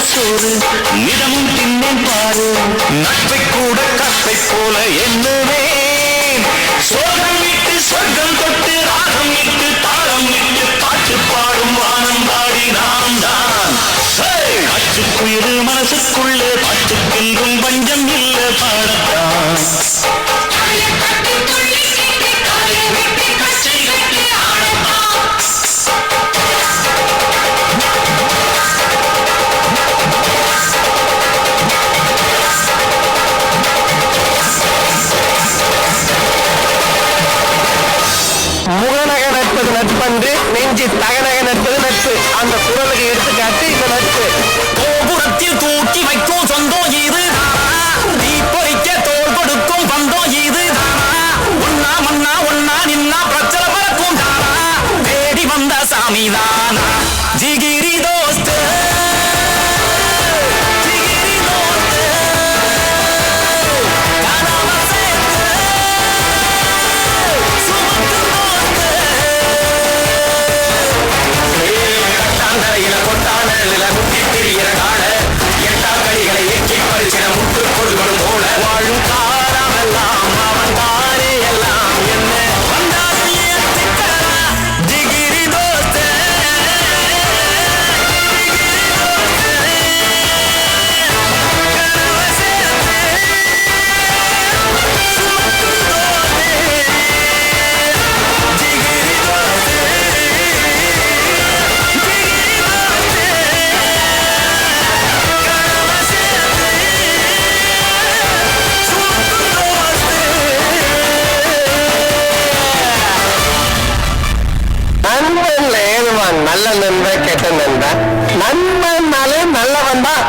சோறு நிதமும் தின்னேன் பாரு நட்பை கூட கத்தை போல எண்ணுவேன் சோகம் விட்டு சொர்க்கம் தொட்டு ராகம் விட்டு தாளம் விட்டு பாட்டு பாடும் வானம் பாடி நாம் தான் காற்றுக்குயிரு மனசுக்குள்ள பாட்டுக்கென்றும் பஞ்சம் இல்ல பாடத்தான் முகநக நட்பது நட்பன்று நெஞ்சு தகநக நட்பது நட்பு அந்த குரலுக்கு எடுத்துக்காட்டு இந்த நட்பு கோபுரத்தில் தூக்கி வைக்கும் சொந்தம் இது நீ பொறிக்க தோல் கொடுக்கும் பந்தம் இது ஒன்னா மன்னா ஒன்னா நின்னா பிரச்சனை பறக்கும் தேடி வந்த சாமி தானா ஜிகிரி தோஸ்து வாழும் காலமெல்லாம் அவன் தானே எல்லாம் என்ன வந்தாலும் ஏத்துக்கடா ஜிகிரி தோஸ்து நண்பன்ல ஏதுவான் நல்ல நண்பன் கெட்ட நண்பன் நண்பன்னாலே நல்லவன் தான்